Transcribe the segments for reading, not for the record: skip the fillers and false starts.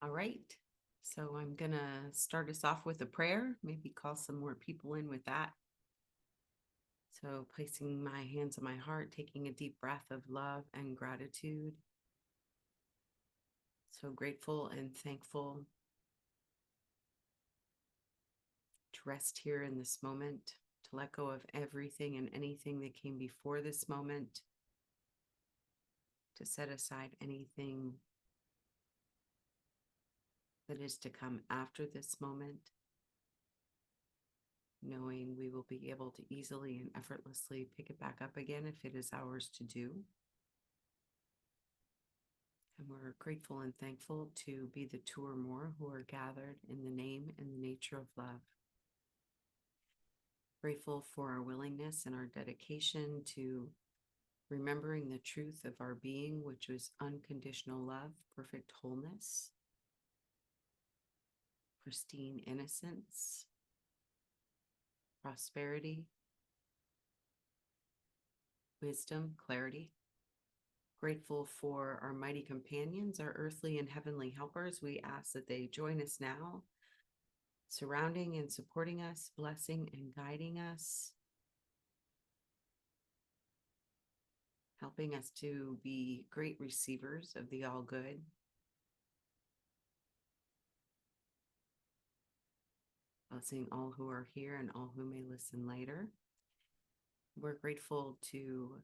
All right. So I'm going to start us off with a prayer, maybe call some more people in with that. So placing my hands on my heart, taking a deep breath of love and gratitude. So grateful and thankful to rest here in this moment, to let go of everything and anything that came before this moment, to set aside anything that is to come after this moment, knowing we will be able to easily and effortlessly pick it back up again if it is ours to do. And we're grateful and thankful to be the two or more who are gathered in the name and the nature of love. Grateful for our willingness and our dedication to remembering the truth of our being, which was unconditional love, perfect wholeness, pristine innocence, prosperity, wisdom, clarity. Grateful for our mighty companions, our earthly and heavenly helpers. We ask that they join us now, surrounding and supporting us, blessing and guiding us, helping us to be great receivers of the all good. Blessing all who are here and all who may listen later. We're grateful to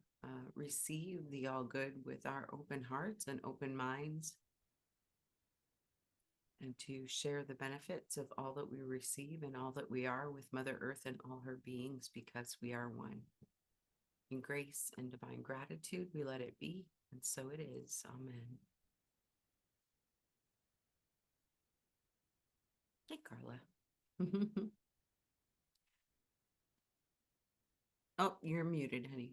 receive the all good with our open hearts and open minds, and to share the benefits of all that we receive and all that we are with Mother Earth and all her beings, because we are one. In grace and divine gratitude, we let it be, and so it is. Amen. Hey, Carla. Oh, you're muted, honey.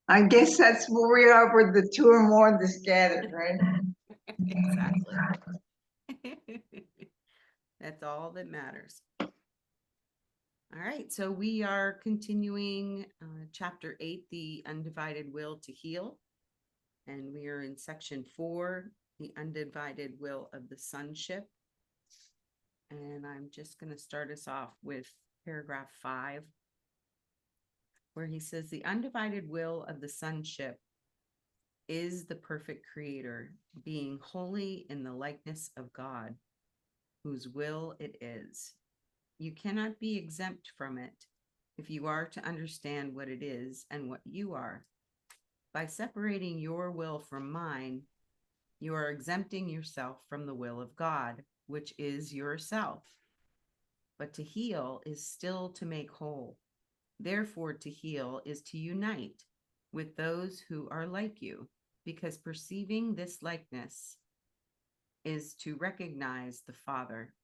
I guess that's where we are with the two or more that's gathered, right? Exactly. That's all that matters. All right, so we are continuing chapter 8, the Undivided Will to Heal. And we are in section 4, the Undivided Will of the Sonship. And I'm just going to start us off with paragraph 5, where he says, the undivided will of the sonship is the perfect creator, being wholly in the likeness of God, whose will it is. You cannot be exempt from it if you are to understand what it is and what you are. By separating your will from mine, you are exempting yourself from the will of God, which is yourself. But to heal is still to make whole. Therefore, to heal is to unite with those who are like you, because perceiving this likeness is to recognize the Father.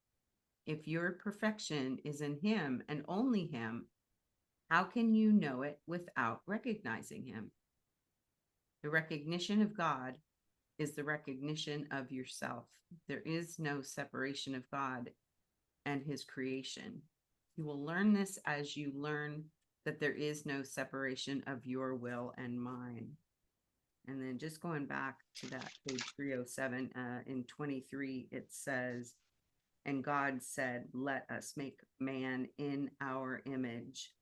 If your perfection is in Him and only Him, how can you know it without recognizing Him? The recognition of God is the recognition of yourself. There is no separation of God and His creation. You will learn this as you learn that there is no separation of your will and mine. And then just going back to that page 307, in 23, it says, and God said, let us make man in our image,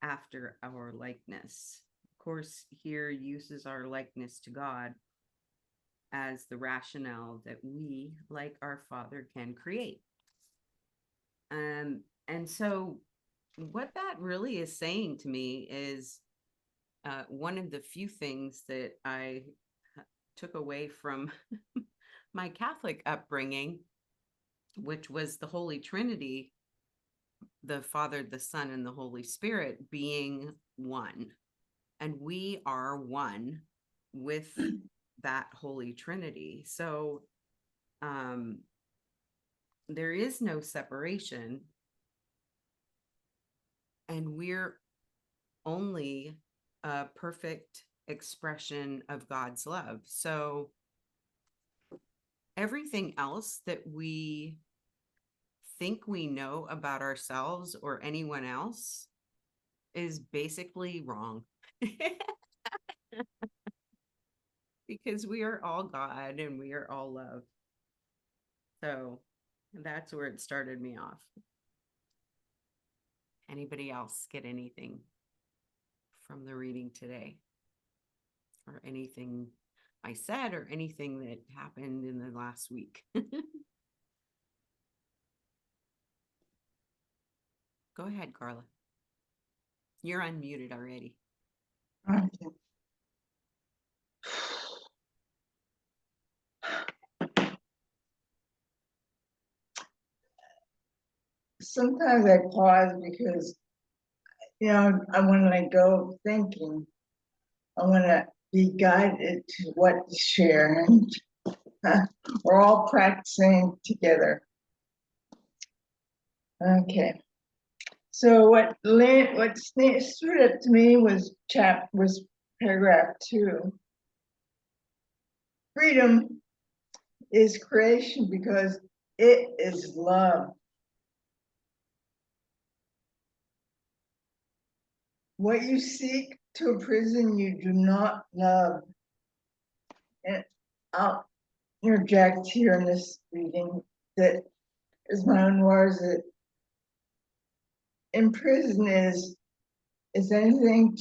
after our likeness. Of course, here uses our likeness to God as the rationale that we, like our Father, can create. And so what that really is saying to me is one of the few things that I took away from my Catholic upbringing, which was the Holy Trinity, the Father, the Son, and the Holy Spirit being one. And we are one with that Holy Trinity. So there is no separation. And we're only a perfect expression of God's love. So everything else that we think we know about ourselves or anyone else is basically wrong. Because we are all God and we are all love. So that's where it started me off. Anybody else get anything from the reading today? Or anything I said or anything that happened in the last week? Go ahead, Carla. You're unmuted already. Okay. Sometimes I pause because, I want to let go of thinking. I want to be guided to what to share. And we're all practicing together. Okay. So what stood up to me was paragraph 2. Freedom is creation because it is love. What you seek to imprison, you do not love. And I'll interject here in this reading that is my own words, that imprison is anything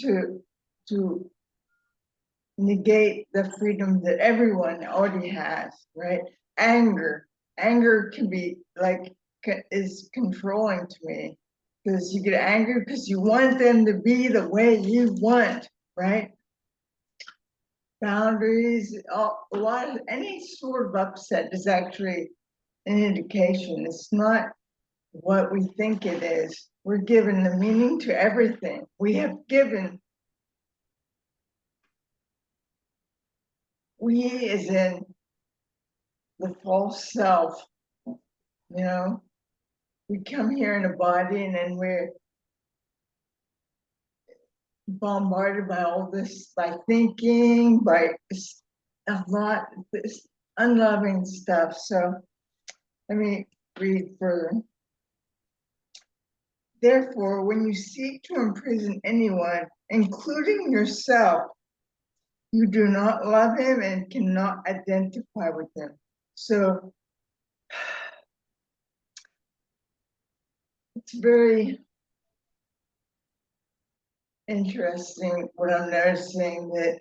to negate the freedom that everyone already has, right? Anger can be like, is controlling to me, because you get angry because you want them to be the way you want, right? Boundaries, any sort of upset is actually an indication. It's not what we think it is. We're given the meaning to everything. We as in the false self, we come here in a body and then we're bombarded by all this, by thinking, by a lot of this unloving stuff. So let me read further. Therefore, when you seek to imprison anyone, including yourself, you do not love him and cannot identify with him. So it's very interesting what I'm noticing, that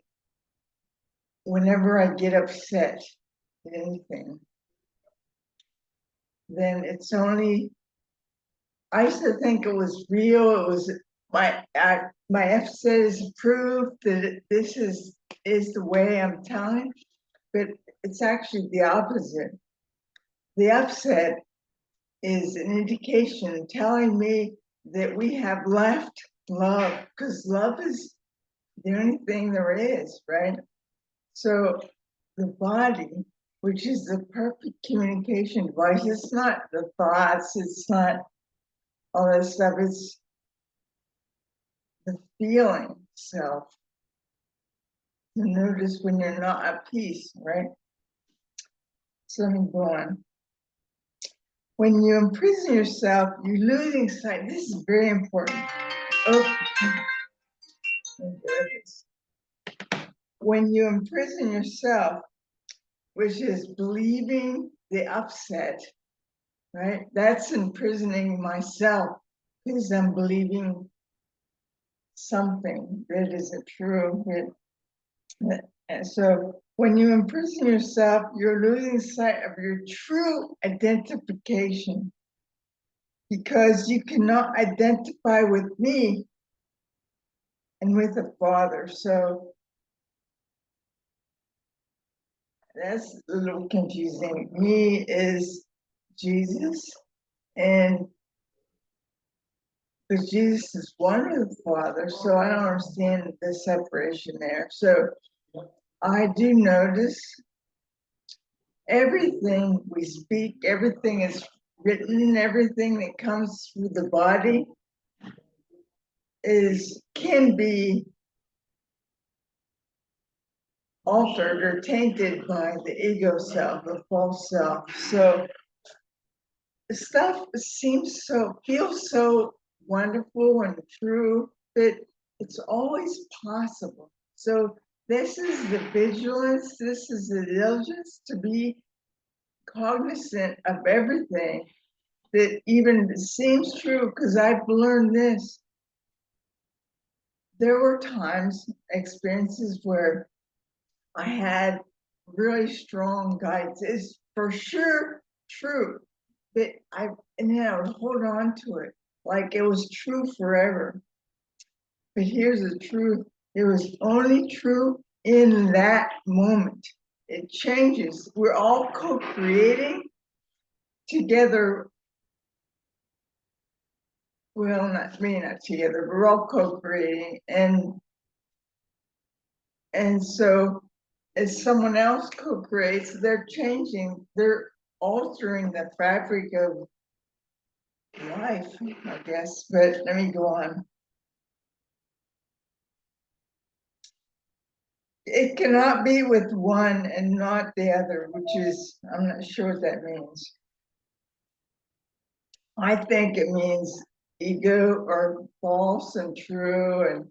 whenever I get upset at anything, then it's only, I used to think it was real. It was my upset is proof that this is the way I'm telling, but it's actually the opposite. The upset is an indication telling me that we have left love, because love is the only thing there is, right? So the body, which is the perfect communication device, it's not the thoughts, it's not all that stuff, it's the feeling self. You notice when you're not at peace, right? So let me go on. When you imprison yourself, you're losing sight. This is very important. Oh, when you imprison yourself, which is believing the upset, right? That's imprisoning myself, because I'm believing something that isn't true. And so when you imprison yourself, you're losing sight of your true identification, because you cannot identify with me and with the Father. So that's a little confusing. Me is Jesus, and because Jesus is one with the Father, so I don't understand the separation there. So I do notice everything we speak, everything is written, everything that comes through the body can be altered or tainted by the ego self, the false self. So stuff feels so wonderful and true, but it's always possible. So this is the vigilance, this is the diligence to be cognizant of everything that even seems true, because I've learned this. There were times, experiences where I had really strong guides. It's for sure true, but and then I would hold on to it like it was true forever. But here's the truth. It was only true in that moment. It changes. We're all co-creating together. Well, not together, but we're all co-creating. And so as someone else co-creates, they're changing, they're altering the fabric of life, I guess. But let me go on. It cannot be with one and not the other, which is, I'm not sure what that means. I think it means ego or false and true, and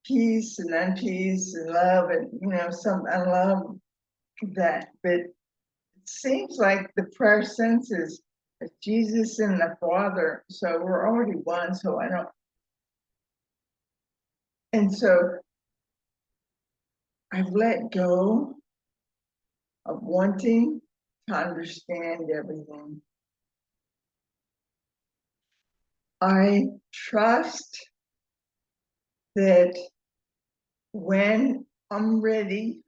peace and unpeace and love, and some I love that. But it seems like the prayer senses Jesus and the Father, so we're already one. So I don't, and so I've let go of wanting to understand everything. I trust that when I'm ready,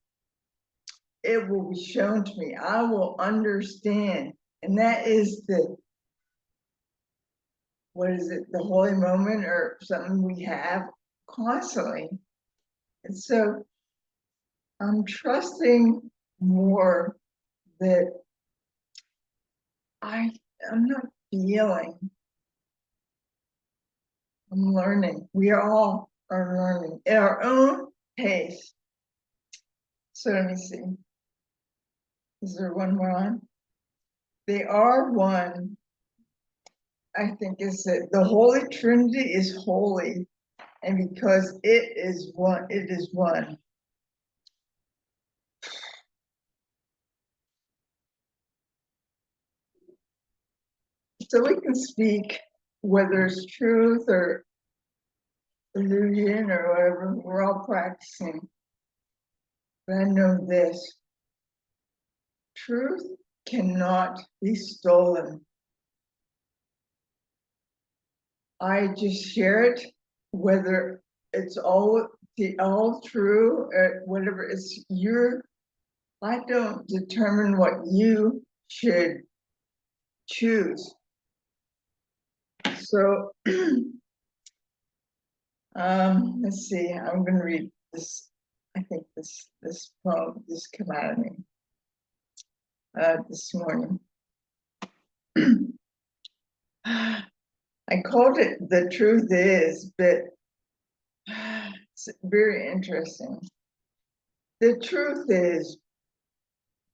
it will be shown to me. I will understand. And that is what is it, the holy moment or something we have constantly. And so I'm trusting more that I'm not feeling, I'm learning. We all are learning at our own pace. So let me see. Is there one more on? They are one. I think is that the Holy Trinity is holy, and because it is one, it is one. So we can speak whether it's truth or illusion or whatever, we're all practicing. But I know this, truth cannot be stolen. I just share it, whether it's all true or whatever. It's I don't determine what you should choose. So let's see, I'm going to read this. I think this poem just came out of me this morning. I called it "The Truth Is," but it's very interesting. The truth is,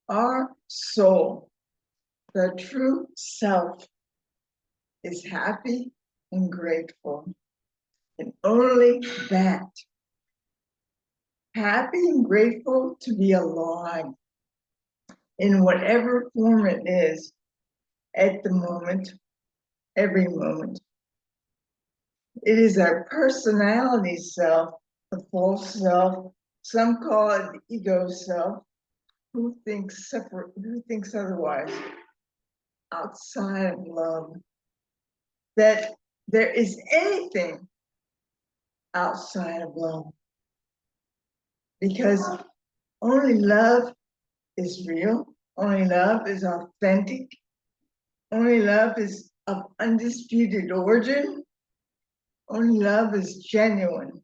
our soul, the true self, is happy and grateful, and only that. Happy and grateful to be alive in whatever form it is at the moment, every moment. It is our personality self, the false self. Some call it the ego self, who thinks otherwise, outside of love. That there is anything outside of love. Because only love is real, only love is authentic, only love is of undisputed origin, only love is genuine,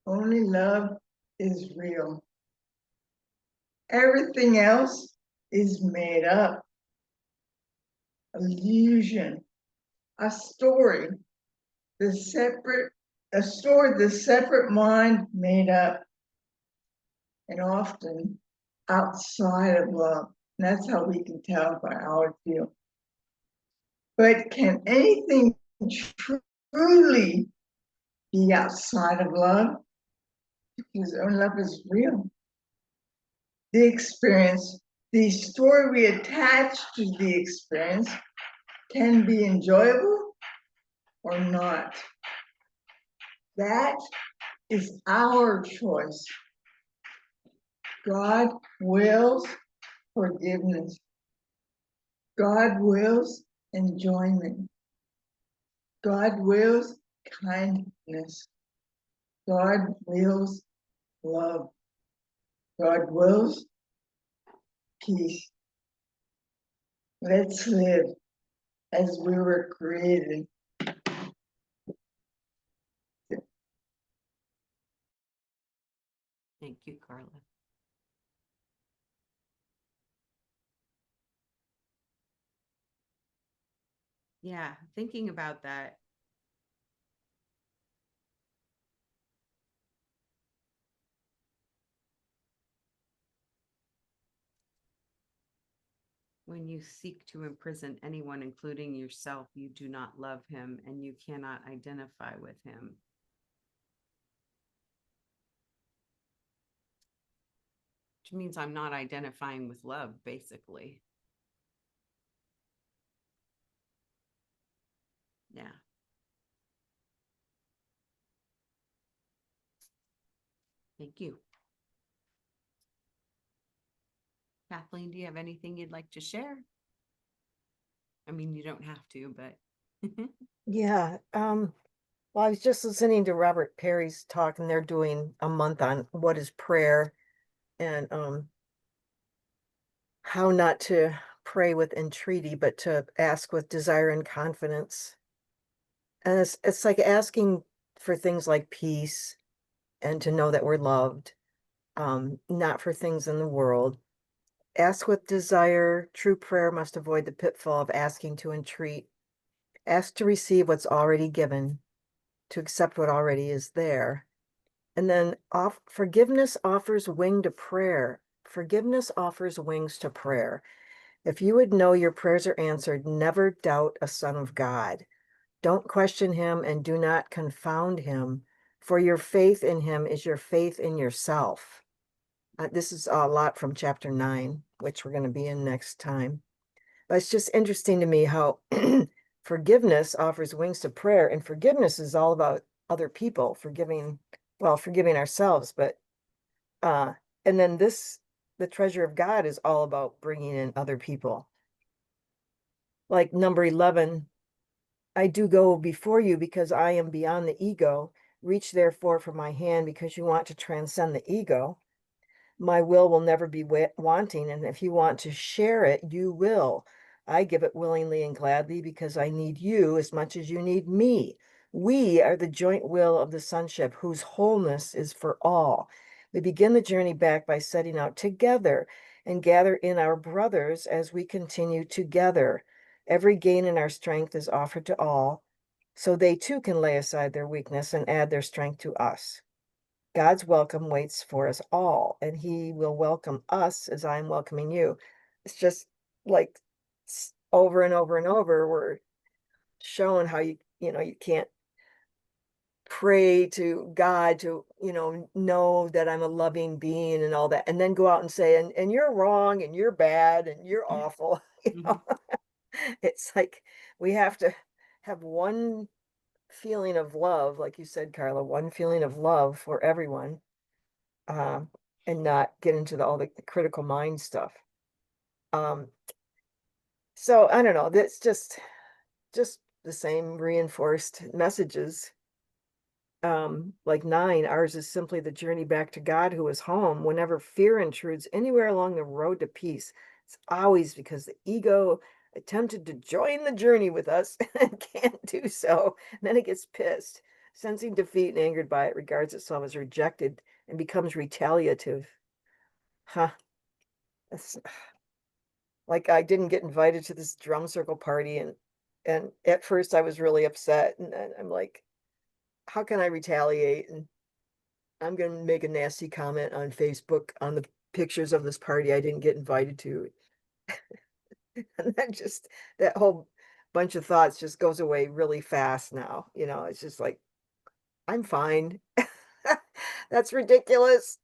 only love is real. Everything else is made up, illusion, a story, the separate mind made up, and often outside of love. And that's how we can tell by how it feels. But can anything truly be outside of love, because our love is real. The experience, the story we attach to the experience can be enjoyable or not. That is our choice. God wills forgiveness. God wills enjoyment. God wills kindness. God wills love. God wills peace. Let's live as we were created. Thank you, Carla. Yeah, thinking about that. When you seek to imprison anyone, including yourself, you do not love him and you cannot identify with him. Which means I'm not identifying with love, basically. Yeah. Thank you. Kathleen, do you have anything you'd like to share? I mean, you don't have to, but. Yeah. Well, I was just listening to Robert Perry's talk, and they're doing a month on what is prayer and how not to pray with entreaty, but to ask with desire and confidence. And it's like asking for things like peace and to know that we're loved, not for things in the world. Ask with desire. True prayer must avoid the pitfall of asking to entreat. Ask to receive what's already given, to accept what already is there. And then forgiveness offers wing to prayer. Forgiveness offers wings to prayer. If you would know your prayers are answered, never doubt a son of God. Don't question him and do not confound him, for your faith in him is your faith in yourself. This is a lot from chapter 9, which we're going to be in next time. But it's just interesting to me how forgiveness offers wings to prayer, and forgiveness is all about other people, forgiving ourselves. But and then the treasure of God is all about bringing in other people. Like number 11, I do go before you because I am beyond the ego. Reach therefore for my hand because you want to transcend the ego. My will never be wanting, and if you want to share it, you will. I give it willingly and gladly because I need you as much as you need me. We are the joint will of the sonship, whose wholeness is for all. We begin the journey back by setting out together and gather in our brothers as we continue together. Every gain in our strength is offered to all, so they too can lay aside their weakness and add their strength to us. God's welcome waits for us all, and he will welcome us as I'm welcoming you. It's just like over and over and over, we're showing how you can't pray to God to, know that I'm a loving being and all that, and then go out and say, and you're wrong, and you're bad, and you're awful. It's like we have to have one feeling of love, like you said, Carla, one feeling of love for everyone, and not get into all the critical mind stuff. So I don't know, that's just the same reinforced messages. Like 9, ours is simply the journey back to God, who is home. Whenever fear intrudes anywhere along the road to peace, it's always because the ego attempted to join the journey with us and can't do so. And then it gets pissed, sensing defeat and angered by it, regards itself as rejected and becomes retaliative. Huh. That's, like, I didn't get invited to this drum circle party, and at first I was really upset, and then I'm like, how can I retaliate? And I'm going to make a nasty comment on Facebook on the pictures of this party I didn't get invited to. And that whole bunch of thoughts just goes away really fast now. It's just like, I'm fine. That's ridiculous.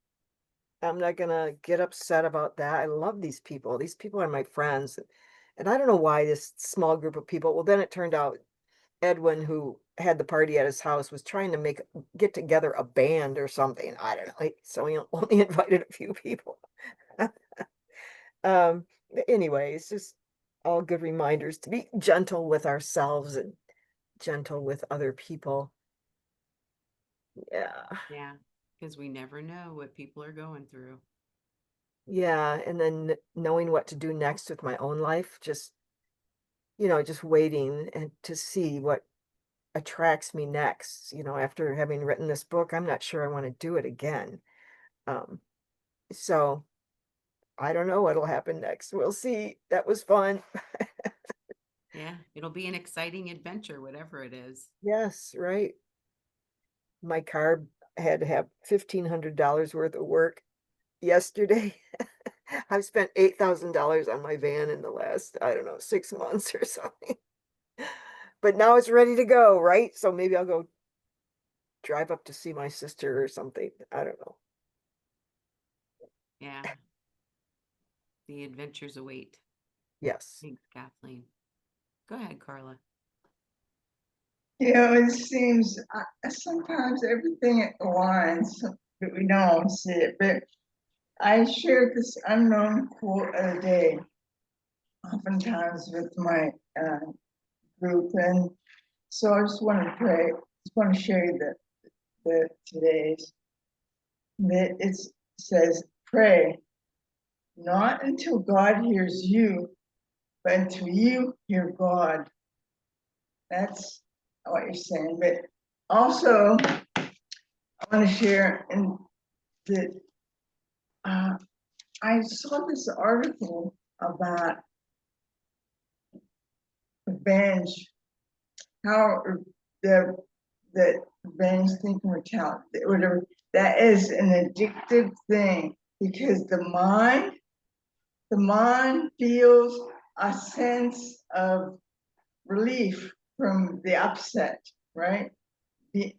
I'm not gonna get upset about that. I love these people. These people are my friends. And I don't know why this small group of people, well, then it turned out Edwin, who had the party at his house, was trying to get together a band or something. I don't know. So he only invited a few people. Anyway, it's just all good reminders to be gentle with ourselves and gentle with other people. Yeah. Yeah, because we never know what people are going through. Yeah. And then knowing what to do next with my own life, just, just waiting and to see what attracts me next. After having written this book, I'm not sure I want to do it again. Um, so I don't know what'll happen next. We'll see. That was fun. Yeah, it'll be an exciting adventure, whatever it is. Yes, right. My car had to have $1,500 worth of work yesterday. I've spent $8,000 on my van in the last, I don't know, 6 months or something. But now it's ready to go, right? So maybe I'll go drive up to see my sister or something. I don't know. Yeah, the adventures await. Yes. Thanks, Kathleen. Go ahead, Carla. It seems sometimes everything aligns, but we don't see it. But I shared this unknown quote of the day, oftentimes with my group, and so I just want to pray. Just want to share the today's. That it says, "Pray not until God hears you, but until you hear God." That's what you're saying. But also, I want to share that I saw this article about revenge, how the revenge thinking or talent, whatever, that is an addictive thing because the mind feels a sense of relief from the upset, right? The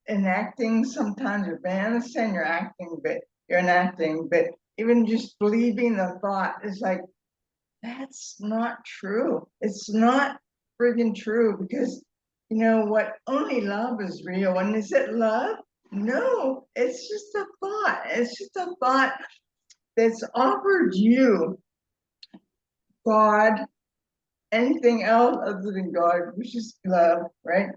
enacting sometimes you're fantasizing, you're acting, but you're enacting, but even just believing the thought is like, that's not true. It's not friggin' true because you know what? Only love is real. And is it love? No, it's just a thought. It's just a thought that's offered you God, anything else other than God, which is love, right?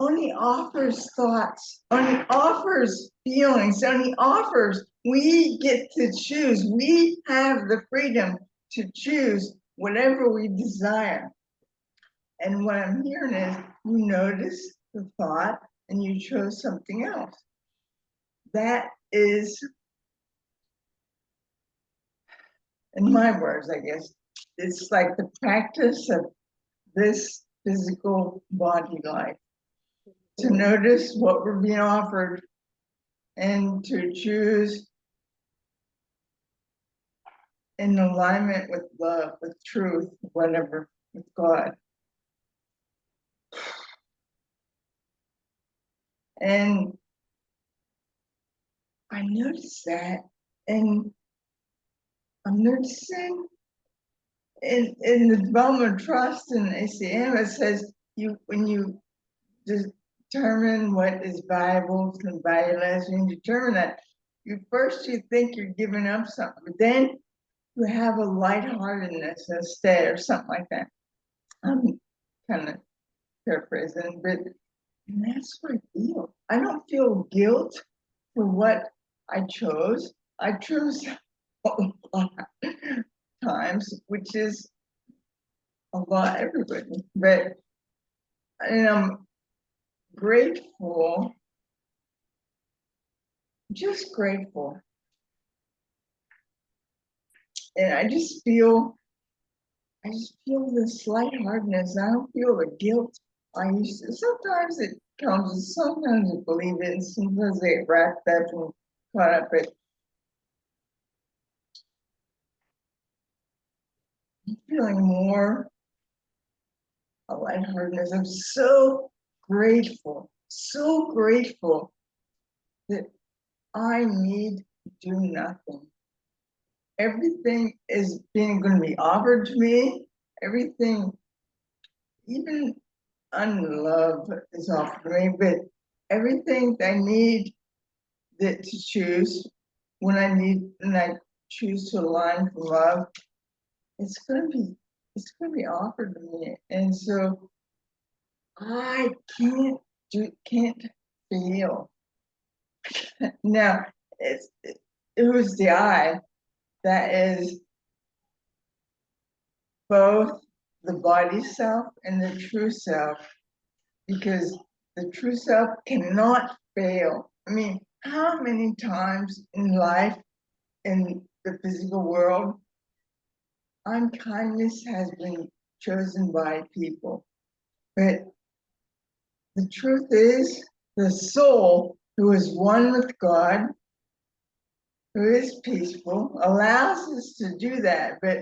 Only offers thoughts, only offers feelings, only offers. We get to choose. We have the freedom to choose whatever we desire. And what I'm hearing is you notice the thought and you chose something else. That is, in my words, I guess, it's like the practice of this physical body life. To notice what we're being offered and to choose in alignment with love, with truth, whatever, with God. And I noticed that, and I'm noticing in the development of trust in ACIM, it says when you determine what is valuable and valueless, you determine that you think you're giving up something, but then you have a lightheartedness instead, or something like that. I'm kind of paraphrasing, but that's what I feel. I don't feel guilt for what I chose. I chose a lot times, which is a lot, everybody. But and I'm grateful, just grateful. And I just feel this lightheartedness. I don't feel the guilt I used to. Sometimes it comes, and sometimes I believe it, and sometimes I get wrapped up and caught up. But I'm feeling more a lightheartedness. I'm so grateful so grateful that I need to do nothing. Everything is going to be offered to me. Everything, even unlove is offered to me, but everything that I need that to choose when I choose to align for love, it's gonna be offered to me. And so I can't feel. Now it was the I that is both the body self and the true self, because the true self cannot fail. I mean, how many times in life, in the physical world, unkindness has been chosen by people. But the truth is, the soul who is one with God, who is peaceful, allows us to do that. But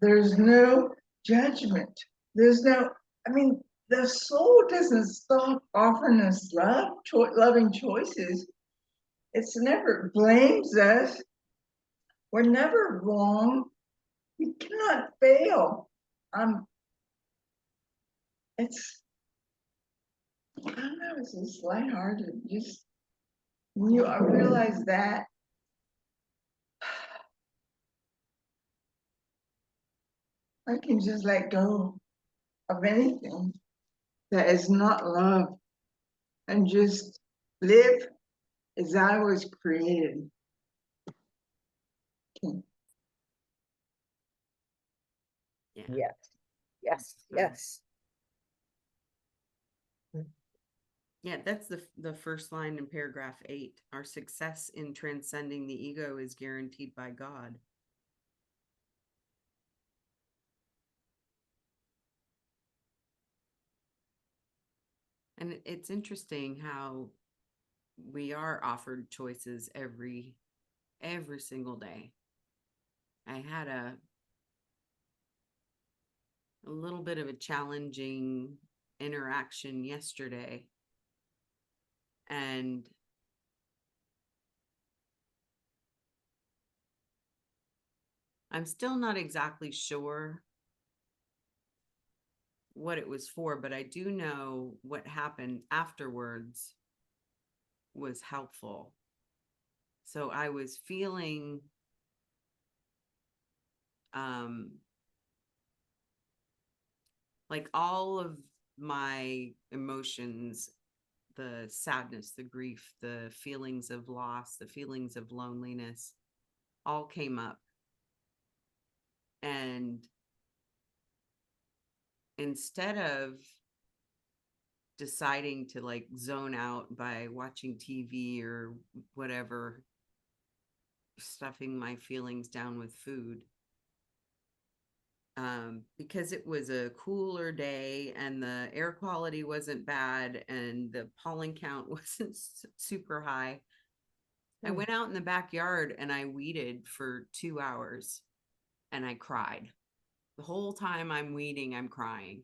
there's no judgment. There's no, I mean, the soul doesn't stop offering us loving choices. It's never blames us. We're never wrong. We cannot fail. It's, I don't know, it's just lighthearted. Just when I realize that, I can just let go of anything that is not love and just live as I was created. Okay. Yeah. Yes, yes, yes. Yeah, that's the first line in paragraph 8. Our success in transcending the ego is guaranteed by God. And it's interesting how we are offered choices every single day. I had a little bit of a challenging interaction yesterday, and I'm still not exactly sure what it was for, but I do know what happened afterwards was helpful. So I was feeling like all of my emotions, the sadness, the grief, the feelings of loss, the feelings of loneliness, all came up. And instead of deciding to like zone out by watching TV or whatever, stuffing my feelings down with food, because it was a cooler day and the air quality wasn't bad and the pollen count wasn't super high, I went out in the backyard and I weeded for 2 hours and I cried. The whole time I'm weeding, I'm crying.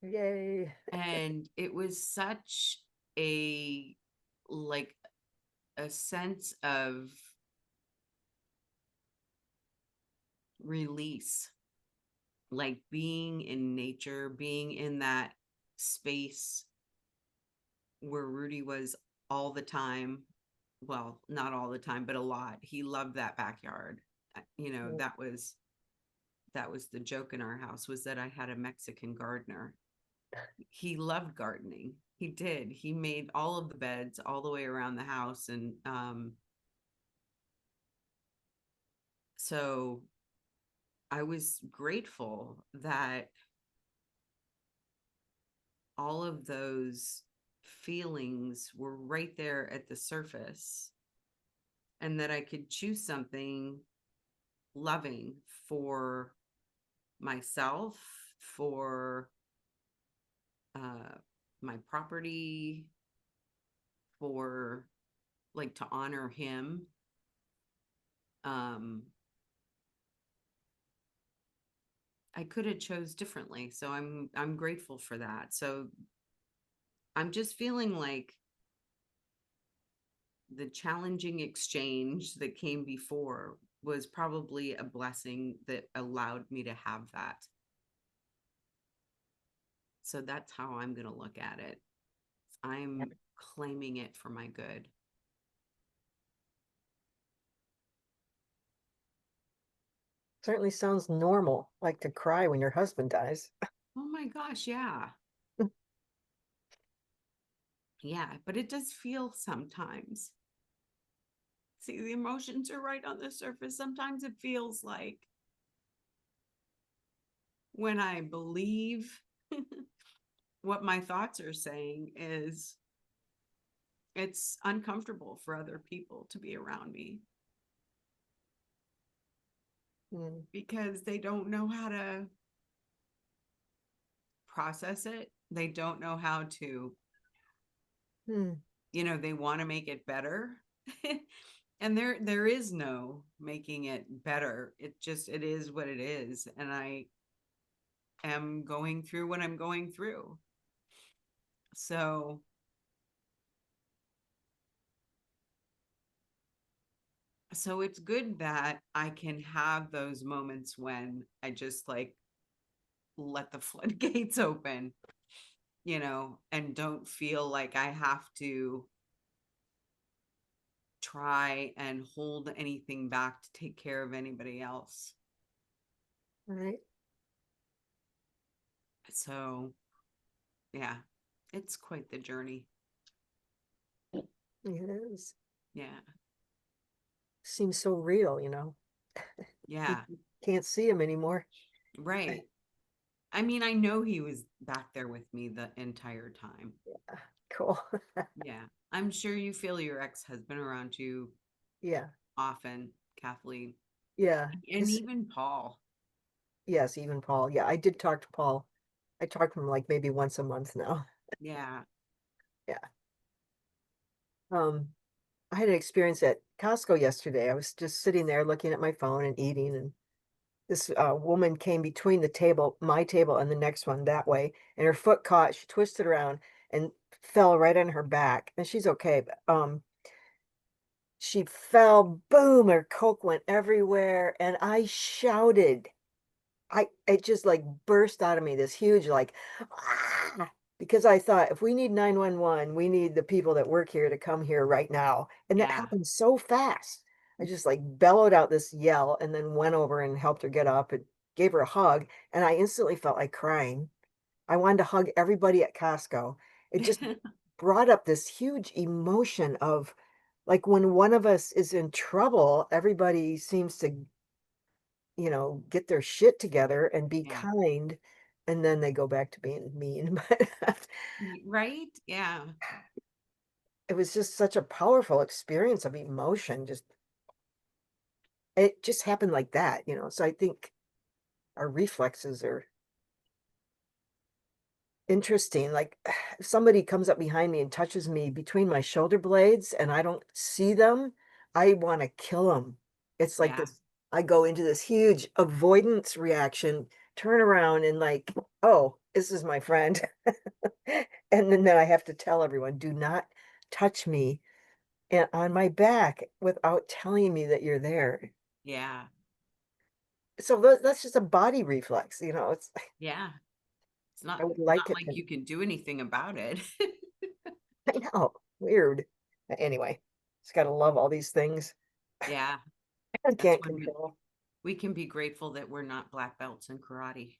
Yay. And it was such a like a sense of release, like being in nature, being in that space where Rudy was all the time. Well, not all the time, but a lot. He loved that backyard. That was the joke in our house, was that I had a Mexican gardener. He loved gardening. He did. He made all of the beds all the way around the house. And so I was grateful that all of those feelings were right there at the surface, and that I could choose something loving for myself, for my property, for like to honor him. I could have chose differently, so I'm grateful for that. So I'm just feeling like the challenging exchange that came before was probably a blessing that allowed me to have that. So that's how I'm going to look at it. I'm claiming it for my good. Certainly sounds normal, like to cry when your husband dies. Oh my gosh, yeah. Yeah, but it does feel sometimes. See, the emotions are right on the surface. Sometimes it feels like when I believe what my thoughts are saying is it's uncomfortable for other people to be around me Mm. because they don't know how to process it. They don't know how to, Mm. they want to make it better. And there is no making it better. It is what it is. And I am going through what I'm going through. So it's good that I can have those moments when I just like let the floodgates open, and don't feel like I have to try and hold anything back to take care of anybody else. Right. So, yeah, it's quite the journey. It is. Yeah. Seems so real, you know. Yeah. You can't see him anymore. Right. I mean, I know he was back there with me the entire time. Cool. Yeah. I'm sure you feel your ex-husband around you Yeah. often, Kathleen, Yeah. and even Paul. Yes, even Paul. Yeah, I did talk to Paul. I talk to him like maybe once a month now. Yeah. Yeah. I had an experience at Costco yesterday. I was just sitting there looking at my phone and eating, and this woman came between my table and the next one that way, and her foot caught. She twisted around and fell right on her back, and she's okay. But she fell, boom, her Coke went everywhere, and I shouted. It just like burst out of me, this huge like, "Ah," because I thought if we need 911, we need the people that work here to come here right now. And that Yeah. happened so fast. I just like bellowed out this yell and then went over and helped her get up and gave her a hug. And I instantly felt like crying. I wanted to hug everybody at Costco. It just brought up this huge emotion of like when one of us is in trouble, everybody seems to get their shit together and be Yeah. kind, and then they go back to being mean. But Right? Yeah. it was just such a powerful experience of emotion. It just happened like that. So I think our reflexes are interesting. Like if somebody comes up behind me and touches me between my shoulder blades and I don't see them, I want to kill them. It's like Yeah. this, I go into this huge avoidance reaction, turn around and like, oh, this is my friend. And then I have to tell everyone, do not touch me and on my back without telling me that you're there. Yeah. So that's just a body reflex, it's Yeah. It's I not would not like it like to. you can do anything about it. I know, weird. Anyway, just gotta love all these things Yeah. I That's can't when control. we can be grateful that we're not black belts in karate.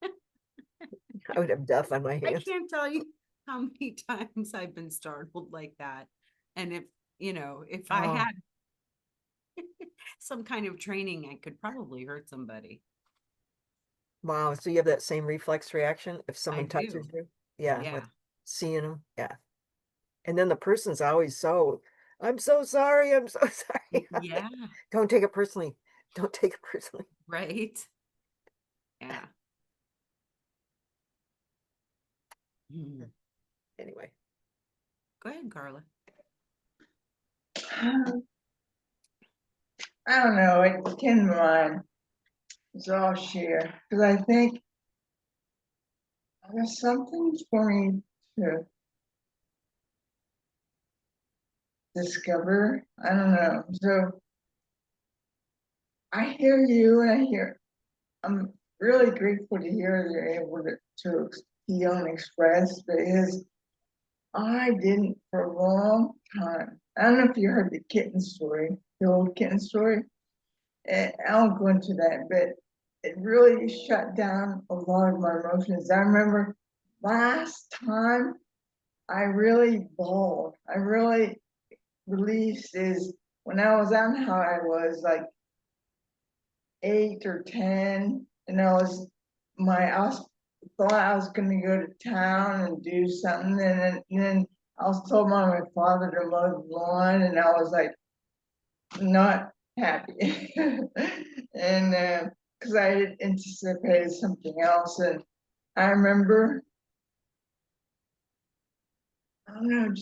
I would have death on my I hands. can't tell you how many times I've been startled like that. And if I Oh, had some kind of training, I could probably hurt somebody. wow. So you have that same reflex reaction if I someone touches do. you? Yeah, with Yeah. seeing them. Yeah. And then the person's always I'm so sorry. I'm so sorry. Yeah. Don't take it personally. Don't take it personally. Right. Yeah. Hmm. Anyway. Go ahead, Carla. I don't know, it came to mind. It's all share, because I think there's something for me to discover. I don't know. So I hear you, and I'm really grateful to hear you're able to feel and express, because I didn't for a long time. I don't know if you heard the kitten story, the old kitten story. And I won't go into that, but it really shut down a lot of my emotions. I remember last time I really bawled. I really released is when I was on how I was like 8 or 10, and thought I was gonna go to town and do something, and then I was told by my father to mow the lawn, and I was like not happy. And because I had anticipated something else, and I remember, I don't know,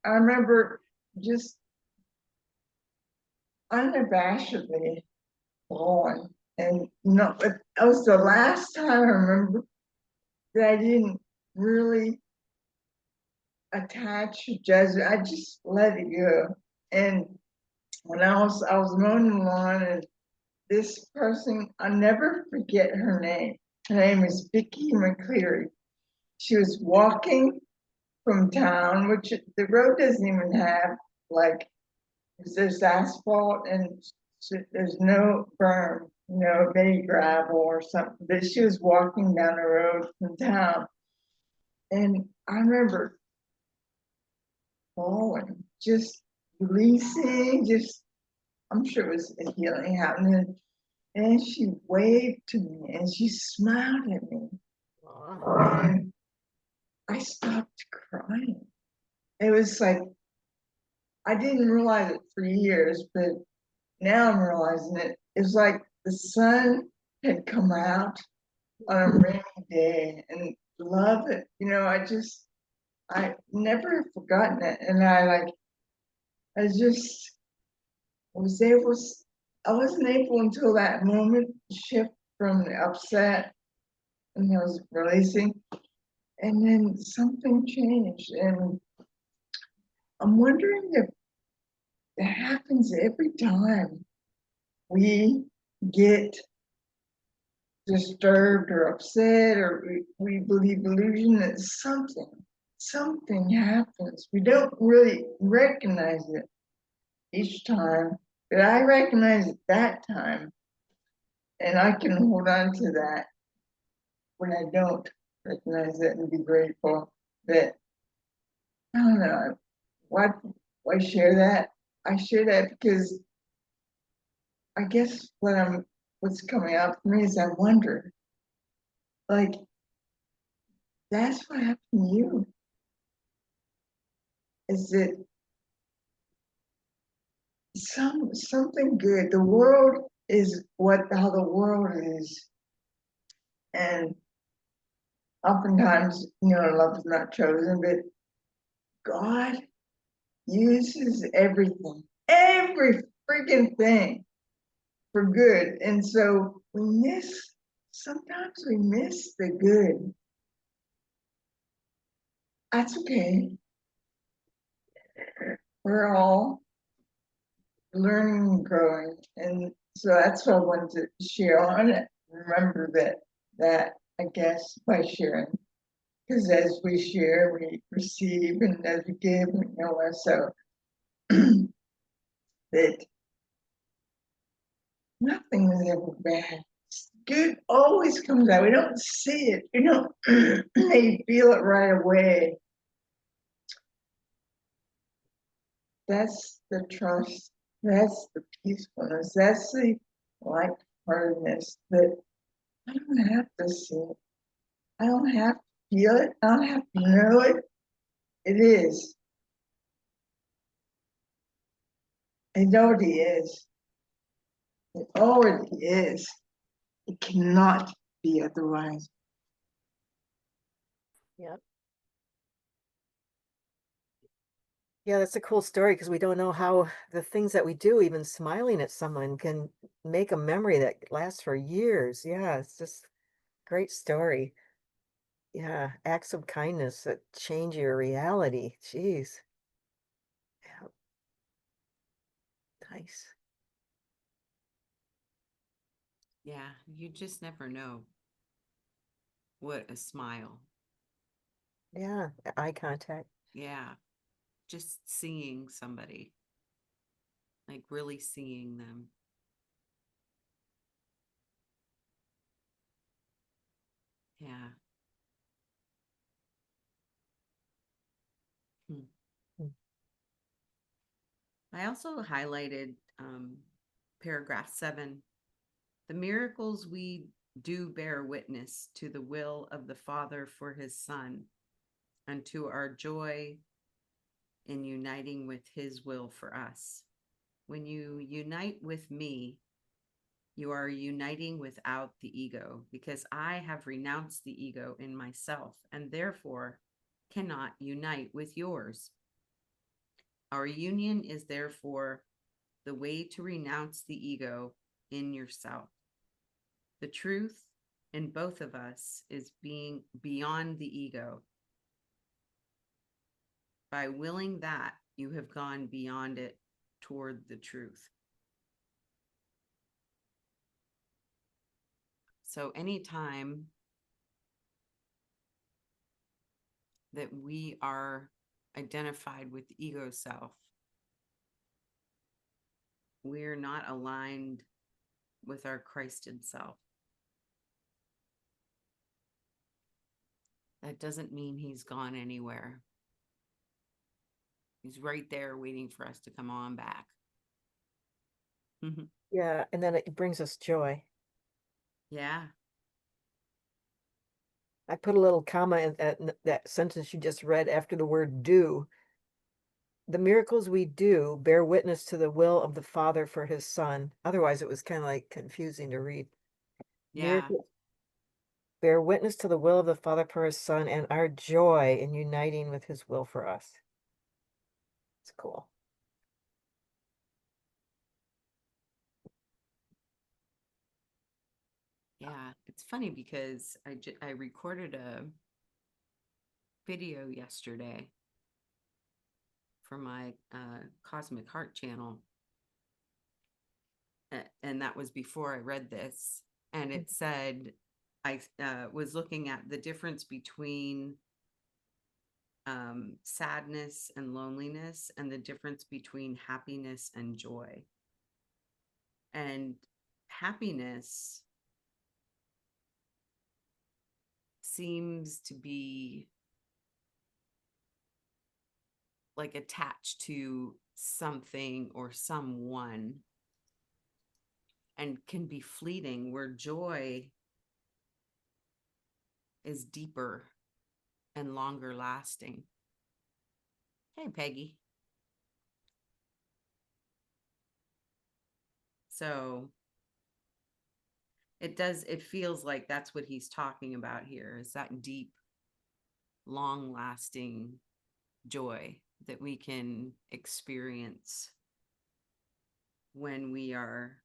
I remember just unabashedly bawling. And no, but that was the last time I remember that I didn't really attach judgment. I just let it go. And when I was mowing the lawn, and this person, I'll never forget her name. Her name is Vicky McCleary. She was walking from town, which the road doesn't even have, like, there's asphalt, and there's no berm, maybe gravel or something. But she was walking down the road from town, and I remember falling, just releasing, I'm sure it was a healing happening. And she waved to me and she smiled at me. And I stopped crying. It was like, I didn't realize it for years, but now I'm realizing it. It was like the sun had come out on a rainy day, and love it. I never forgotten it. And I just was able, I wasn't able until that moment to shift from the upset, and I was releasing, and then something changed. And I'm wondering if it happens every time we get disturbed or upset, or we believe illusion, that something happens. We don't really recognize it each time, but I recognize it that time, and I can hold on to that when I don't recognize it and be grateful. That, I don't know, why share that? I share that because I guess what's coming up for me is I wonder, like, that's what happened to you. Is it something good? The world is how the world is. And oftentimes, love is not chosen, but God uses every freaking thing for good. And so sometimes we miss the good. That's okay. We're all learning and growing. And so that's what I wanted to share on it. Remember that I guess by sharing, because as we share, we receive, and as we give, we know ourselves. That nothing is ever bad. Good always comes out. We don't see it. We don't maybe feel it right away. That's the trust. That's the peacefulness. That's the lightheartedness that I don't have to see it. I don't have to feel it. I don't have to know it. It is. It already is. It already is. It cannot be otherwise. Yep. Yeah, that's a cool story, because we don't know how the things that we do, even smiling at someone, can make a memory that lasts for years. Yeah, it's just great story. Yeah, acts of kindness that change your reality. Jeez. Yeah, nice. Yeah, you just never know what a smile. Yeah, eye contact. Yeah, just seeing somebody, like really seeing them. Yeah. Hmm. Mm. I also highlighted paragraph 7. The miracles we do bear witness to the will of the Father for his Son, and to our joy in uniting with his will for us. When you unite with me, you are uniting without the ego, because I have renounced the ego in myself and therefore cannot unite with yours. Our union is therefore the way to renounce the ego in yourself. The truth in both of us is being beyond the ego. By willing that, you have gone beyond it toward the truth. So anytime that we are identified with ego self, we're not aligned with our Christed self. That doesn't mean he's gone anywhere. He's right there waiting for us to come on back. Yeah, and then it brings us joy. Yeah. I put a little comma in that sentence you just read after the word do. The miracles we do bear witness to the will of the Father for his Son. Otherwise, it was kind of like confusing to read. Yeah. Miracles bear witness to the will of the Father for his Son and our joy in uniting with his will for us. It's cool. Yeah. It's funny because I recorded a video yesterday for my Cosmic Heart channel. And that was before I read this. And it said, I was looking at the difference between sadness and loneliness, and the difference between happiness and joy. And happiness seems to be like attached to something or someone and can be fleeting, where joy is deeper and longer lasting. Hey, Peggy. So it feels like that's what he's talking about here, is that deep, long lasting joy that we can experience when we are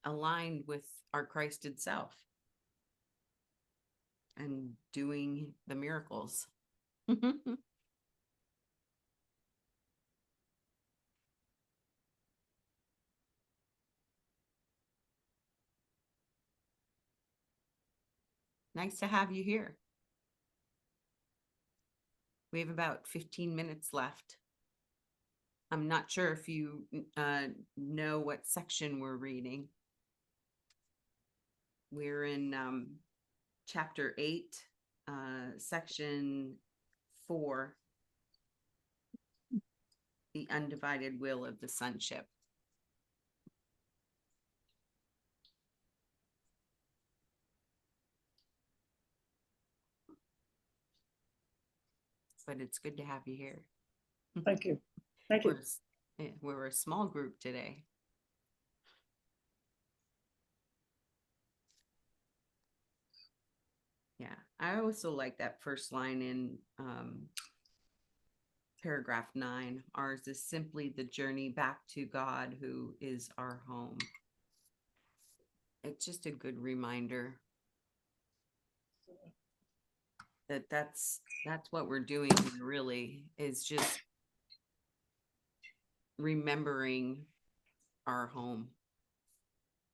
aligned with our Christed self and doing the miracles. Nice to have you here. We have about 15 minutes left. I'm not sure if you know what section we're reading. We're in chapter 8, section 4, the undivided will of the sonship. But it's good to have you here. Thank you. Thank you. We're a small group today. Yeah, I also like that first line in paragraph 9. Ours is simply the journey back to God, who is our home. it's just a good reminder that that's what we're doing here, really, is just remembering our home,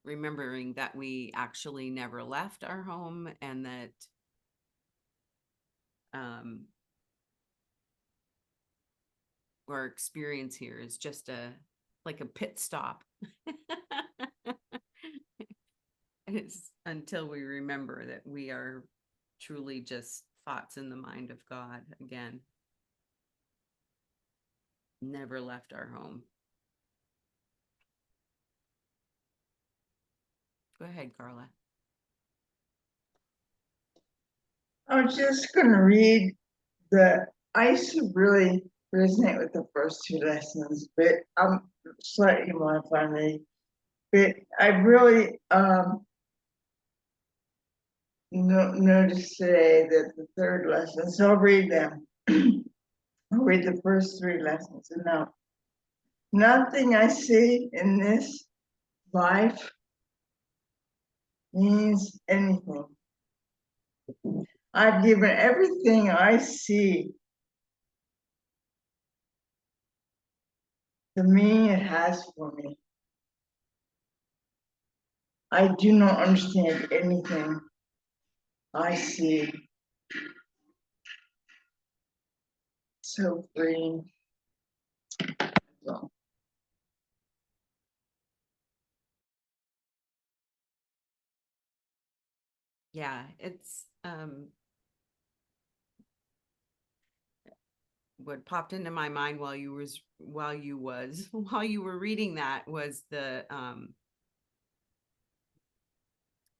remembering that we actually never left our home, and that our experience here is just like a pit stop. It's until we remember that we are truly just thoughts in the mind of God again. Never left our home. Go ahead, Carla. I was just gonna read I used to really resonate with the first two lessons, but I'm slightly modifying it. But I really noticed today that the third lesson, so I'll read them. I'll read the first three lessons. And now, nothing I see in this life means anything. I've given everything I see the meaning it has for me. I do not understand anything I see. So freeing. So, Yeah, it's what popped into my mind while you were reading that was the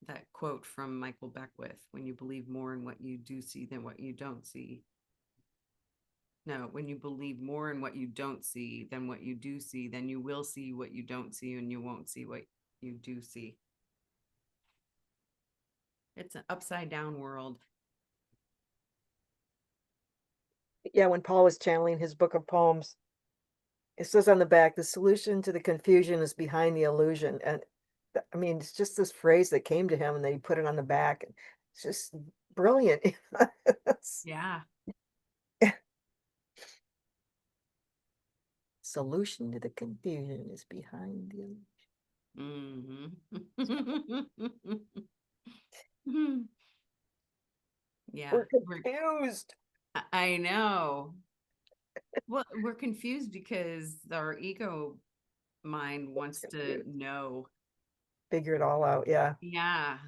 that quote from Michael Beckwith: when you believe more in what you do see than what you don't see. No, when you believe more in what you don't see than what you do see, then you will see what you don't see, and you won't see what you do see. It's an upside down world. Yeah, when Paul was channeling his book of poems, it says on the back, the solution to the confusion is behind the illusion. And I mean, it's just this phrase that came to him and then he put it on the back. It's just brilliant. Yeah. Solution to the confusion is behind the illusion. Mm-hmm. Yeah. We're confused. I know. Well, we're confused because our ego mind wants to know. Figure it all out. Yeah. Yeah.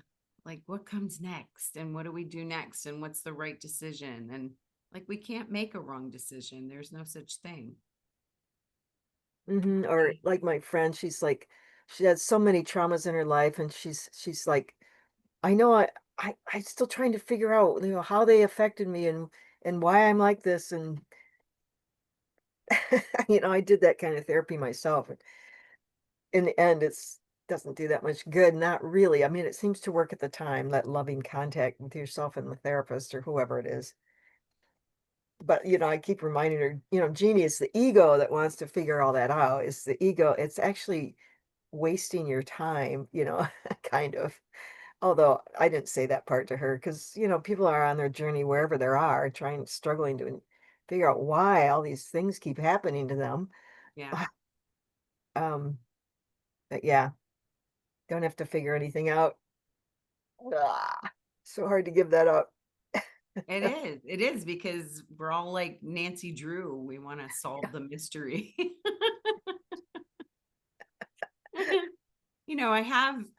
Like, what comes next? And what do we do next? And what's the right decision? And like, we can't make a wrong decision. There's no such thing. Or like my friend, she's like, she had so many traumas in her life, and she's like, I know I'm still trying to figure out, how they affected me and why I'm like this. And I did that kind of therapy myself. And in the end, it's doesn't do that much good. Not really. I mean, it seems to work at the time, that loving contact with yourself and the therapist or whoever it is. But I keep reminding her, Jeannie, it's the ego that wants to figure all that out. It's the ego. It's actually wasting your time, kind of. Although I didn't say that part to her because, people are on their journey wherever they are, struggling to figure out why all these things keep happening to them. Yeah. But yeah, don't have to figure anything out. So hard to give that up. It is. It is, because we're all like Nancy Drew. We want to solve the mystery.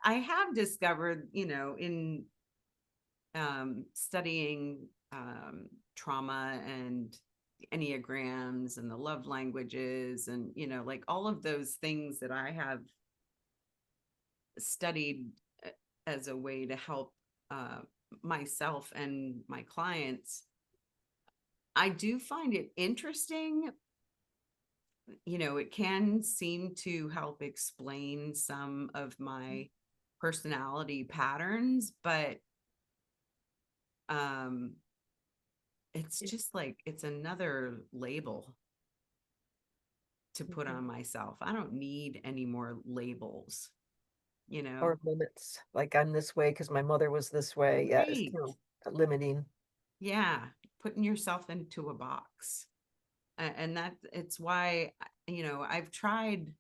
I have discovered, in studying trauma and enneagrams and the love languages and, like all of those things that I have studied as a way to help myself and my clients. I do find it interesting. It can seem to help explain some of my personality patterns, but it's just like, it's another label to put on myself. I don't need any more labels. you know? Or limits, like I'm this way because my mother was this way. Yeah, it's Right. kind of limiting. Yeah, putting yourself into a box. And that it's why, I've tried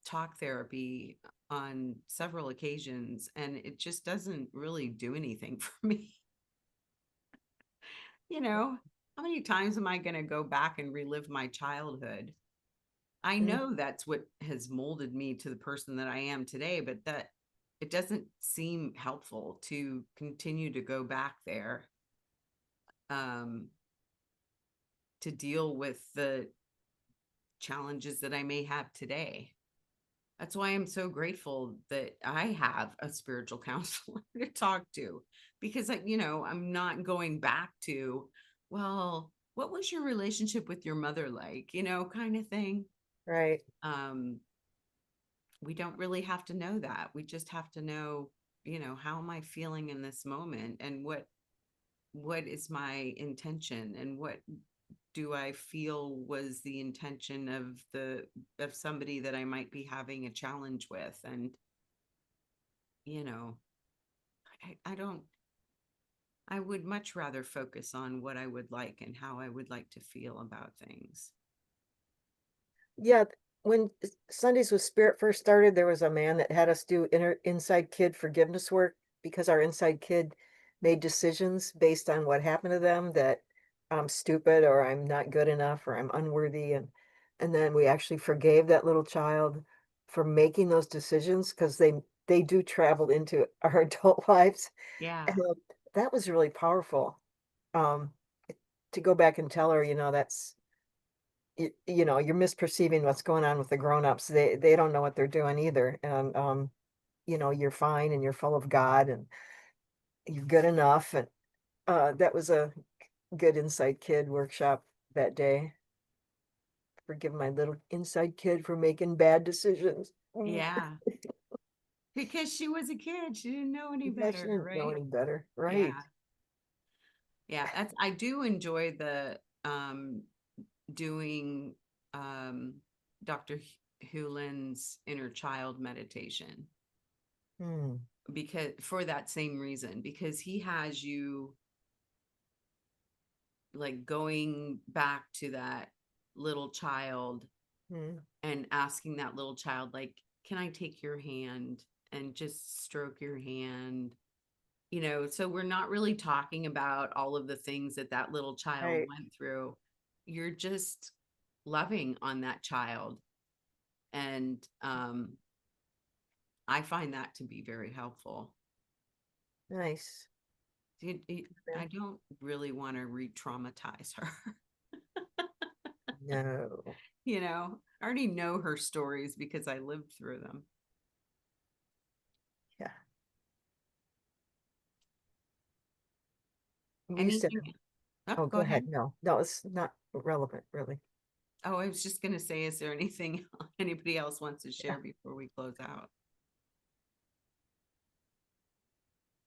talk therapy on several occasions, and it just doesn't really do anything for me. How many times am I going to go back and relive my childhood? I Mm, know that's what has molded me to the person that I am today, but that it doesn't seem helpful to continue to go back there um, to deal with the challenges that I may have today. That's why I'm so grateful that I have a spiritual counselor to talk to, because I'm not going back to, well, what was your relationship with your mother like, kind of thing. right. Um, we don't really have to know that. We just have to know, how am I feeling in this moment, and what is my intention, and what do I feel was the intention of somebody that I might be having a challenge with. And you know I don't I would much rather focus on what I would like and how I would like to feel about things. Yeah, when Sundays with Spirit first started, there was a man that had us do inside kid forgiveness work because our inside kid made decisions based on what happened to them that I'm stupid or I'm not good enough or I'm unworthy, and then we actually forgave that little child for making those decisions because they do travel into our adult lives. Yeah. And that was really powerful. Um, to go back and tell her, that's you're misperceiving what's going on with the grown-ups. They don't know what they're doing either. And you're fine and you're full of God and you're good enough. And that was a good inside kid workshop that day. Forgive my little inside kid for making bad decisions. Yeah, because she was a kid, she didn't know any Yeah, she better, didn't know right? any better. Yeah. Right. Yeah, I do enjoy the doing um Dr. Hulin's inner child meditation, Hmm. because for that same reason, because he has you like going back to that little child Hmm. and asking that little child, like, can I take your hand and just stroke your hand? So we're not really talking about all of the things that little child Right. went through. You're just loving on that child. And I find that to be very helpful. Nice. Yeah. I don't really want to re-traumatize her. No. I already know her stories because I lived through them. Yeah. We used to. Anything? Oh, Oh, go go ahead. ahead. No, no, it's not relevant, really. Oh, I was just going to say, is there anything anybody else wants to Yeah. share before we close out?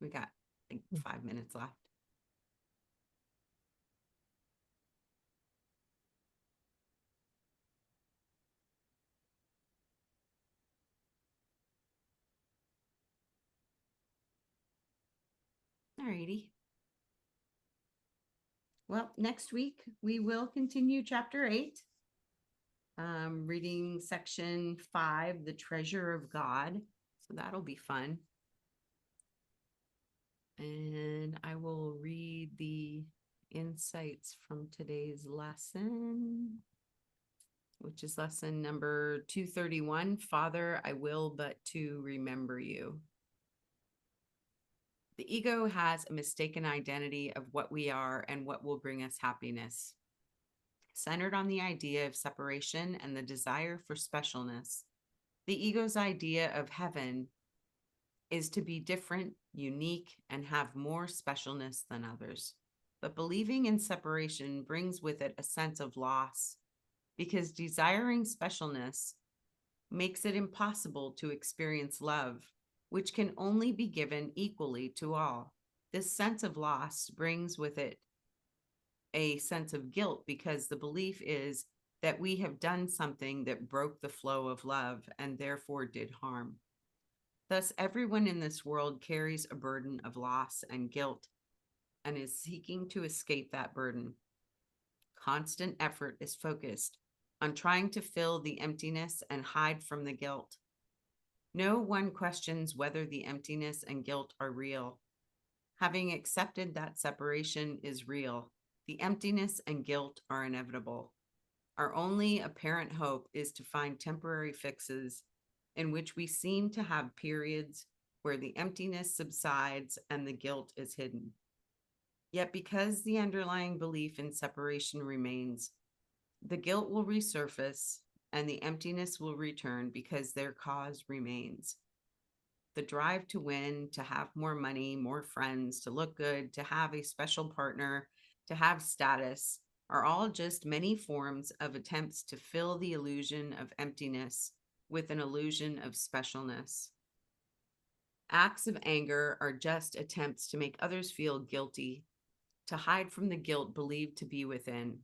We got like 5 minutes left. Alrighty. Well, next week we will continue chapter 8. Reading section 5, the treasure of God. So that'll be fun. And I will read the insights from today's lesson, which is lesson number 231. Father, I will but to remember you. The ego has a mistaken identity of what we are and what will bring us happiness. Centered on the idea of separation and the desire for specialness, the ego's idea of heaven is to be different, unique, and have more specialness than others. But believing in separation brings with it a sense of loss, because desiring specialness makes it impossible to experience love, which can only be given equally to all. This sense of loss brings with it a sense of guilt, because the belief is that we have done something that broke the flow of love and therefore did harm. Thus, everyone in this world carries a burden of loss and guilt and is seeking to escape that burden. Constant effort is focused on trying to fill the emptiness and hide from the guilt. No one questions whether the emptiness and guilt are real. Having accepted that separation is real, the emptiness and guilt are inevitable. Our only apparent hope is to find temporary fixes in which we seem to have periods where the emptiness subsides and the guilt is hidden. Yet because the underlying belief in separation remains, the guilt will resurface and the emptiness will return because their cause remains. The drive to win, to have more money, more friends, to look good, to have a special partner, to have status, are all just many forms of attempts to fill the illusion of emptiness with an illusion of specialness. Acts of anger are just attempts to make others feel guilty, to hide from the guilt believed to be within.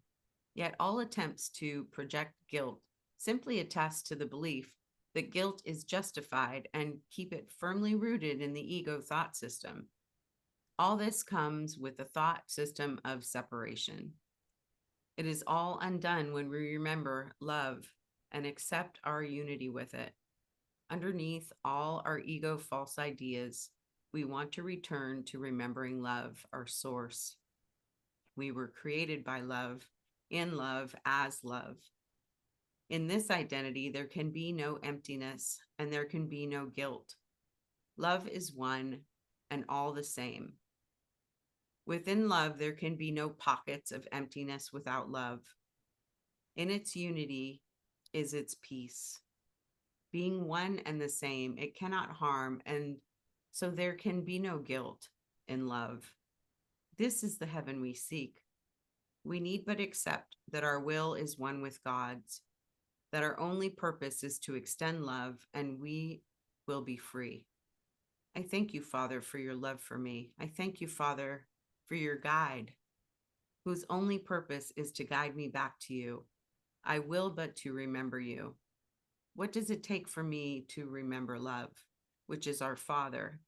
Yet all attempts to project guilt simply attest to the belief that guilt is justified and keep it firmly rooted in the ego thought system. All this comes with the thought system of separation. It is all undone when we remember love and accept our unity with it. Underneath all our ego false ideas, we want to return to remembering love, our source. We were created by love, in love, as love. In this identity, there can be no emptiness and there can be no guilt. Love is one and all the same. Within love, there can be no pockets of emptiness without love. In its unity is its peace. Being one and the same, it cannot harm, and so there can be no guilt in love. This is the heaven we seek. We need but accept that our will is one with God's, that our only purpose is to extend love, and we will be free. I thank you, Father, for your love for me. I thank you, Father, for your guide, whose only purpose is to guide me back to you. I will but to remember you. What does it take for me to remember love, which is our Father?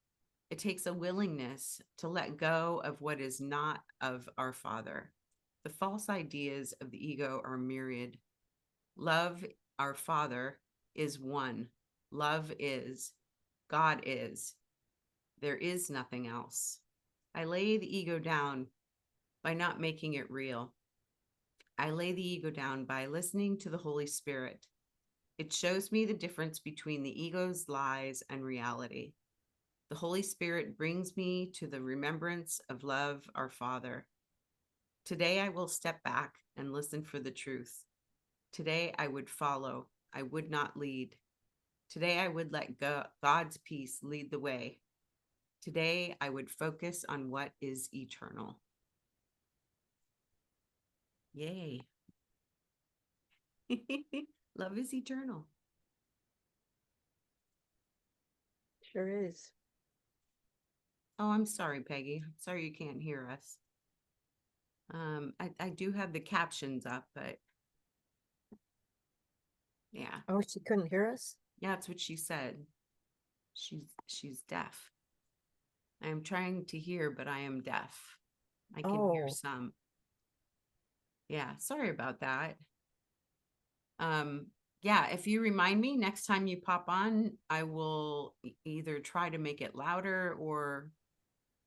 It takes a willingness to let go of what is not of our Father. The false ideas of the ego are myriad. Love, our Father, is one. Love is. God is. There is nothing else. I lay the ego down by not making it real. I lay the ego down by listening to the Holy Spirit. It shows me the difference between the ego's lies and reality. The Holy Spirit brings me to the remembrance of love, our Father. Today I will step back and listen for the truth. Today I would follow. I would not lead. Today I would let God's peace lead the way. Today I would focus on what is eternal. Yay. Love is eternal. Sure is. Oh, I'm sorry, Peggy. I'm sorry you can't hear us. I do have the captions up, but yeah. Oh, she couldn't hear us? Yeah, that's what she said. She's deaf. I am trying to hear, but I am deaf. I can hear Oh. some. Yeah, sorry about that. Yeah, if you remind me next time you pop on, I will either try to make it louder or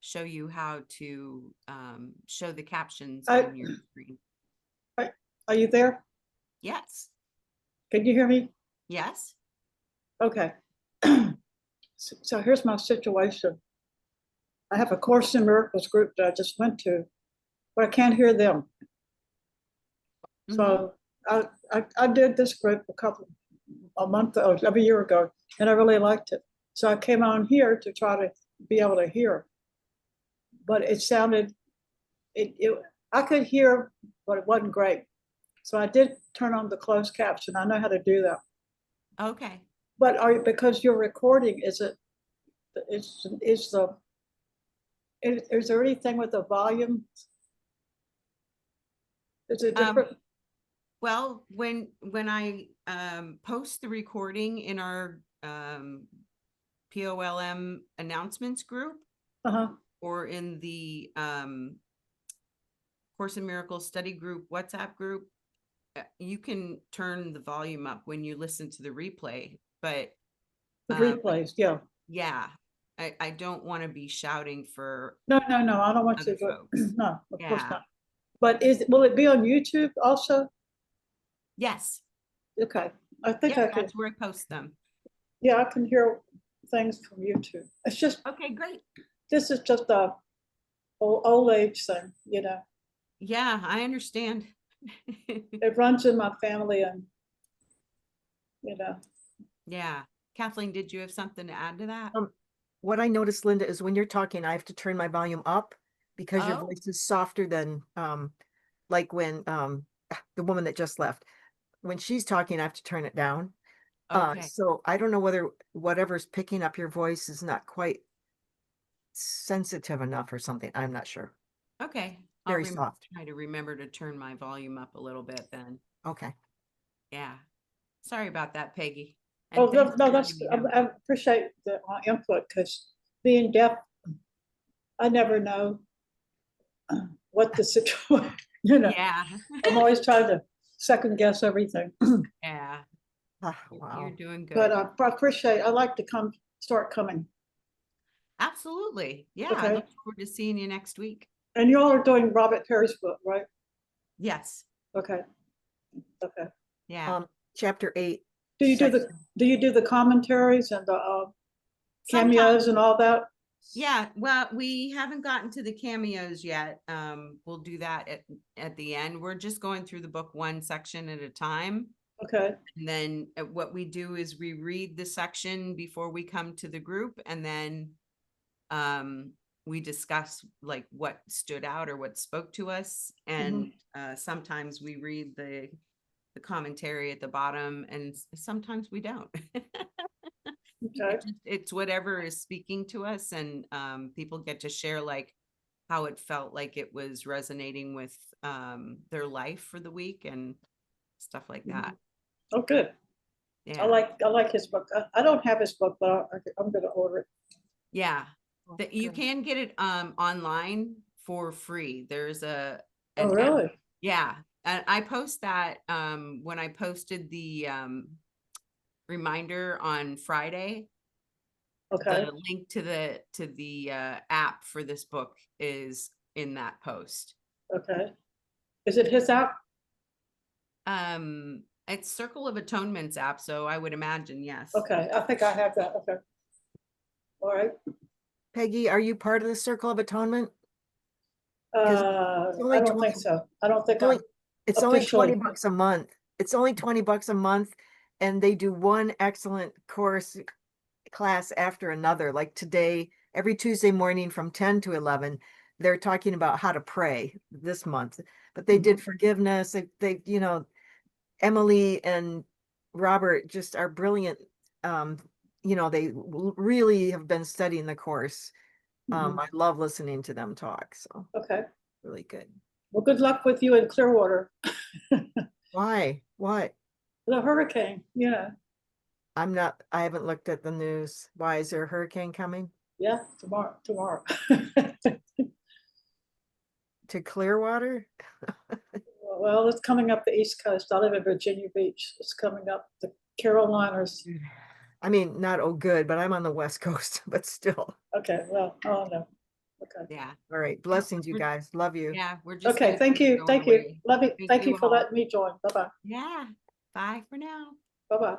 show you how to show the captions on your screen. Are you there? Yes. Can you hear me? Yes. Okay. So here's my situation. I have a Course in Miracles group that I just went to, but I can't hear them. So I did this group a year ago, and I really liked it. So I came on here to try to be able to hear, but it sounded, I could hear, but it wasn't great. So I did turn on the closed caption. I know how to do that. Okay. But because you're recording, is there anything with the volume? Is it different? Well, when I post the recording in our POLM announcements group Uh-huh. or in the Course in Miracles study group, WhatsApp group, you can turn the volume up when you listen to the replay, but The replays, yeah. yeah, I don't want to be shouting for No, I don't want other to do it. folks. No, of course Yeah. not. But will it be on YouTube also? Yes. Okay, I think Yeah, I can, that's where I post them. yeah, I can hear things from YouTube. It's just, Okay, great. this is just a old age thing, you know. Yeah, I understand. It runs in my family and, you know, Yeah. Kathleen, did you have something to add to that? What I noticed, Linda, is when you're talking, I have to turn my volume up because your Oh. voice is softer than, like when, the woman that just left, when she's talking, I have to turn it down. Okay. So I don't know whether whatever's picking up your voice is not quite sensitive enough or something. I'm not sure. Okay. Very soft. Try to remember to turn my volume up a little bit then. Okay. Yeah. Sorry about that, Peggy. oh, And thanks no, for that's, letting me know. I appreciate the input, because being deaf, I never know what the situation, you know, Yeah. I'm always trying to second guess everything. Yeah. Ah, You're wow. doing good. But I appreciate, I like to start coming. Absolutely. Yeah. I Okay. look forward to seeing you next week. And you all are doing Robert Perry's book, right? Yes. Okay. Okay. Yeah. Chapter 8. Do you do the commentaries and the Sometimes. cameos and all that? Yeah. Well, we haven't gotten to the cameos yet. We'll do that at the end. We're just going through the book one section at a time. Okay. And then what we do is we read the section before we come to the group, and then we discuss like what stood out or what spoke to us. And sometimes we read the commentary at the bottom, and sometimes we don't. Okay. It's whatever is speaking to us, and people get to share like how it felt like it was resonating with their life for the week and stuff like that. Oh, good. Yeah. I like his book. I don't have his book, but I'm going to order it. Yeah. Oh, You good. can get it online for free. There's Oh, an app. really? Yeah. And I post that when I posted the reminder on Friday. Okay. The link to the app for this book is in that post. Okay. Is it his app? It's Circle of Atonement's app, so I would imagine yes. Okay. I think I have that. Okay. All right. Peggy, are you part of the Circle of Atonement? I don't think so. I don't think It's only officially. $20 a month. It's only $20 a month, and they do one excellent course class after another. Like today, every Tuesday morning from 10 to 11, they're talking about how to pray this month. But they did forgiveness. They you know, Emily and Robert just are brilliant. You know, they really have been studying the course. I love listening to them talk. So Okay. really good. Well, good luck with you in Clearwater. Why? What? The hurricane, you know. I haven't looked at the news. Why is there a hurricane coming? Yeah, tomorrow. To Clearwater? Well, it's coming up the East Coast. I live in Virginia Beach. It's coming up the Carolinas. I mean, not oh good, but I'm on the West Coast, but still. Okay, well, oh no. Okay. Yeah. All right. Blessings, you guys. Love you. Yeah. We're just Okay, gonna thank keep you. going Thank you. away. Love you. Thank you for all. letting me join. Bye-bye. Yeah. Bye for now. Bye-bye.